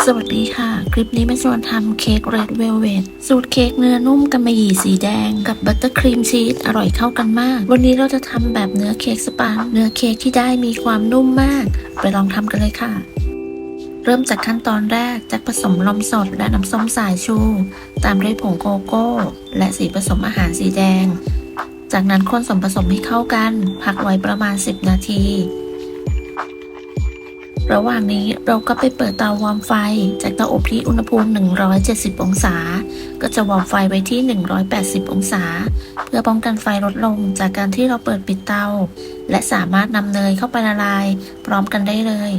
สวัสดีค่ะคลิปนี้มาชวนทำเค้กเรดเวลเวทสูตรเค้กเนื้อนุ่มกำมะหยี่สีแดงกับบัตเตอร์ครีมชีสอร่อยเข้ากันมากวันนี้เราจะทำแบบเนื้อเค้กสปังเนื้อเค้กที่ได้มีความนุ่มมากไปลองทำกันเลยค่ะเริ่มจากขั้นตอนแรกจากผสมนมสดและน้ำส้มสายชูตามด้วยผงโกโก้และสีผสมอาหารสีแดงจากนั้นคนส่วนผสมให้เข้ากันพักไว้ประมาณ10 นาทีระหว่างนี้เราก็ไปเปิดเตาวอร์มไฟจากเตาอบที่อุณหภูมิ170องศาก็จะวอร์มไฟไว้ที่180องศาเพื่อป้องกันไฟลดลงจากการที่เราเปิดปิดเตาและสามารถนำเนยเข้าไปละลายพร้อมกันได้เลย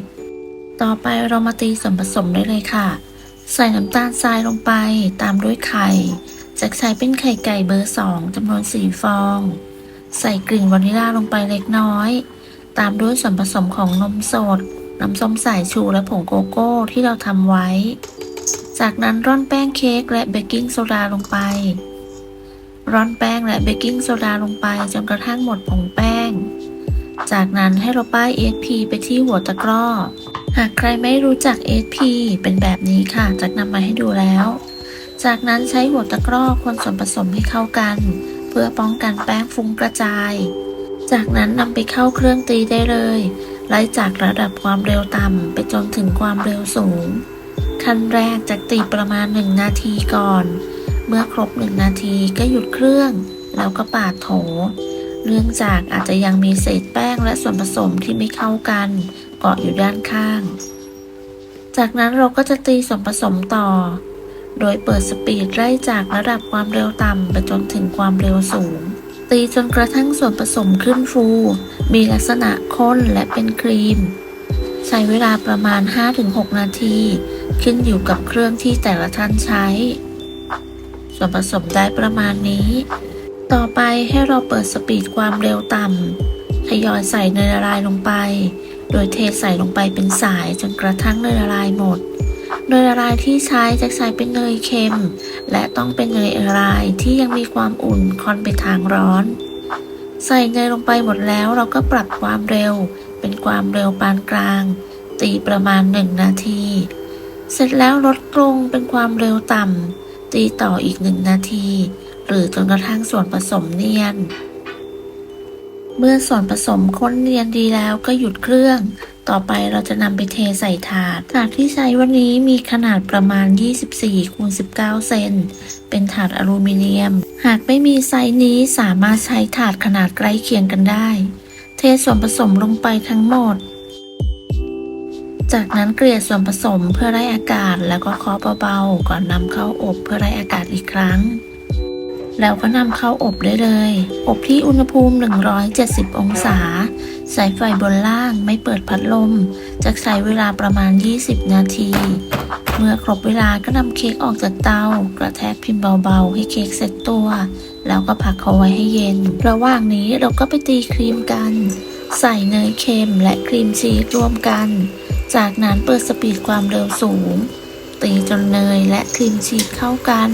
ต่อไปเรามาตีส่วนผสมได้เลยค่ะใส่น้ำตาลทรายลงไปตามด้วยไข่จากใช้เป็นไข่ไก่เบอร์2จำนวน4ฟองใส่กลิ่นวานิลลาลงไปเล็กน้อยตามด้วยส่วนผสมของนมสดน้ำส้มสายชูและผงโกโก้ที่เราทำไว้ จากนั้นร่อนแป้งเค้กและเบกกิ้งโซดาลงไป ร่อนแป้งและเบกกิ้งโซดาลงไปจนกระทั่งหมดผงแป้ง จากนั้นให้เราป้าย ESP ไปที่หัวตะกร้อ หากใครไม่รู้จัก ESP เป็นแบบนี้ค่ะจากนำมาให้ดูแล้ว จากนั้นใช้หัวตะกร้อคนส่วนผสมให้เข้ากัน เพื่อป้องกันแป้งฟุ้งกระจาย จากนั้นนำไปเข้าเครื่องตีได้เลยไล่จากระดับความเร็วต่ำไปจนถึงความเร็วสูงขั้นแรกจะตีประมาณ1 นาทีก่อนเมื่อครบ1 นาทีก็หยุดเครื่องแล้วก็ปาดโถเนื่องจากอาจจะยังมีเศษแป้งและส่วนผสมที่ไม่เข้ากันเกาะอยู่ด้านข้างจากนั้นเราก็จะตีส่วนผสมต่อโดยเปิดสปีดไล่จากระดับความเร็วต่ำไปจนถึงความเร็วสูงตีจนกระทั่งส่วนผสมขึ้นฟูมีลักษณะข้นและเป็นครีมใช้เวลาประมาณ 5-6 นาทีขึ้นอยู่กับเครื่องที่แต่ละท่านใช้ส่วนผสมได้ประมาณนี้ต่อไปให้เราเปิดสปีดความเร็วต่ำทยอยใส่เนยละลายลงไปโดยเทใส่ลงไปเป็นสายจนกระทั่งเนยละลายหมดเนยละลายที่ใช้จะใช้เป็นเนยเค็มและต้องเป็นเนยละลายที่ยังมีความอุ่นค่อนไปทางร้อนใส่เนยลงไปหมดแล้วเราก็ปรับความเร็วเป็นความเร็วปานกลางตีประมาณ1 นาทีเสร็จแล้วลดลงเป็นความเร็วต่ำตีต่ออีก1 นาทีหรือจนกระทั่งส่วนผสมเนียนเมื่อส่วนผสมข้นเนียนดีแล้วก็หยุดเครื่องต่อไปเราจะนำไปเทใส่ถาดที่ใช้วันนี้มีขนาดประมาณ 24x19 เซนเป็นถาดอลูมิเนียมหากไม่มีไซส์นี้สามารถใช้ถาดขนาดใกล้เคียงกันได้เทส่วนผสมลงไปทั้งหมดจากนั้นเกลี่ยส่วนผสมเพื่อไล่อากาศแล้วก็เคาะเบาๆก่อนนำเข้าอบเพื่อไล่อากาศอีกครั้งแล้วก็นำเข้าอบได้เลยอบที่อุณหภูมิ170องศาใช้ไฟบนล่างไม่เปิดพัดลมจะใช้เวลาประมาณ20 นาทีเมื่อครบเวลาก็นำเค้กออกจากเตากระแทกพิมพ์เบาๆให้เค้กเซ็ตตัวแล้วก็พักเขาไว้ให้เย็นระหว่างนี้เราก็ไปตีครีมกันใส่เนยเค็มและครีมชีสรวมกันจากนั้นเปิดสปีดความเร็วสูงตีจนเนยและครีมชีสเข้ากัน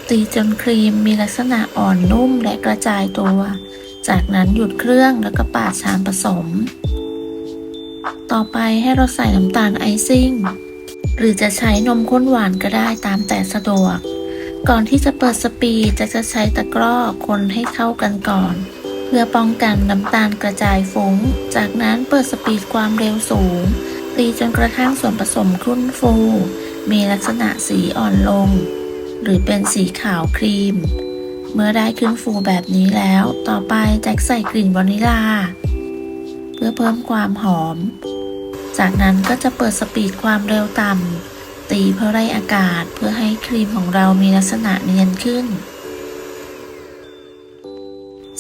ตีจนครีมมีลักษณะอ่อนนุ่มและกระจายตัวจากนั้นหยุดเครื่องแล้วก็ปาดชามผสมต่อไปให้เราใส่น้ำตาลไอซิ่งหรือจะใช้นมข้นหวานก็ได้ตามแต่สะดวกก่อนที่จะเปิดสปีดจะใช้ตะกร้อคนให้เข้ากันก่อนเพื่อป้องกันน้ำตาลกระจายฟุ้งจากนั้นเปิดสปีดความเร็วสูงตีจนกระทั่งส่วนผสมขึ้นฟูมีลักษณะสีอ่อนลงหรือเป็นสีขาวครีมเมื่อได้ขึ้นฟูแบบนี้แล้วต่อไปแจ็คใส่กลิ่นวานิลลาเพื่อเพิ่มความหอมจากนั้นก็จะเปิดสปีดความเร็วต่ำตีเพื่อไล่อากาศเพื่อให้ครีมของเรามีลักษณะเนียนขึ้น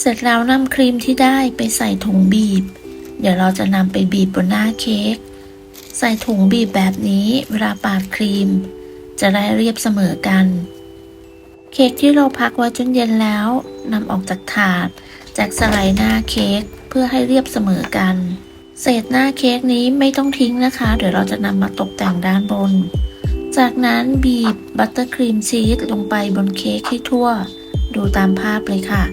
เสร็จแล้วนำครีมที่ได้ไปใส่ถุงบีบเดี๋ยวเราจะนำไปบีบบนหน้าเค้กใส่ถุงบีบแบบนี้เวลาปาดครีมจะได้เรียบเสมอกันเค้กที่เราพักไว้จนเย็นแล้วนำออกจากถาดแจกสไลด์หน้าเค้กเพื่อให้เรียบเสมอกันเศษหน้าเค้กนี้ไม่ต้องทิ้งนะคะเดี๋ยวเราจะนำมาตกแต่งด้านบนจากนั้นบีบบัตเตอร์ครีมชีสลงไปบนเค้กให้ทั่วดูตามภาพเลยค่ะ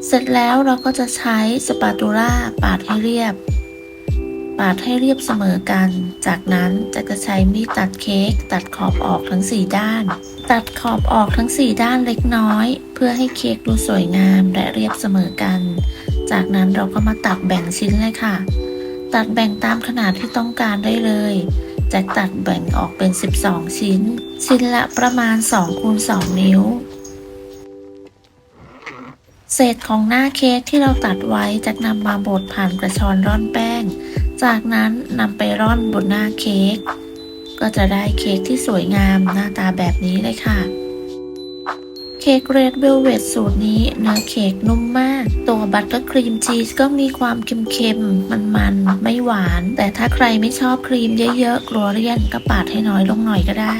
เสร็จแล้วเราก็จะใช้สปาตูล่าปาดให้เรียบ ปาดให้เรียบเสมอกัน จากนั้นแจ็คจะใช้มีดตัดเค้กตัดขอบออกทั้ง4ด้าน ตัดขอบออกทั้ง4ด้านเล็กน้อย เพื่อให้เค้กดูสวยงามและเรียบเสมอกัน จากนั้นเราก็มาตัดแบ่งชิ้นเลยค่ะ ตัดแบ่งตามขนาดที่ต้องการได้เลยแจ็คตัดแบ่งออกเป็น12ชิ้น ชิ้นละประมาณ2 คูณ 2 นิ้ว เศษของหน้าเค้กที่เราตัดไว้จะนำมาบดผ่านกระชอนร่อนแป้ง จากนั้นนำไปร่อนบนหน้าเค้ก ก็จะได้เค้กที่สวยงามหน้าตาแบบนี้เลยค่ะ เค้กเรดเวลเวทสูตรนี้เนื้อเค้กนุ่มมาก ตัวบัตเตอร์ครีมชีสก็มีความเค็มๆ มันๆ ไม่หวาน แต่ถ้าใครไม่ชอบครีมเยอะๆ กลัวเลี่ยนก็ปาดให้น้อยลงหน่อยก็ได้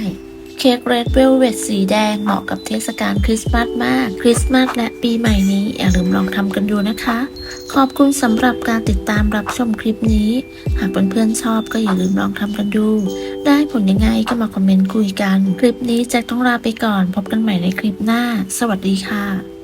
เค้กเรดเวลเวทสีแดงเหมาะกับเทศกาลคริสต์มาสมาก คริสต์มาสและปีใหม่นี้อย่าลืมลองทำกันดูนะคะ ขอบคุณสำหรับการติดตามรับชมคลิปนี้ หากเพื่อนๆชอบก็อย่าลืมลองทำกันดู ได้ผลยังไงก็มาคอมเมนต์คุยกัน คลิปนี้แจ็คต้องลาไปก่อน พบกันใหม่ในคลิปหน้า สวัสดีค่ะ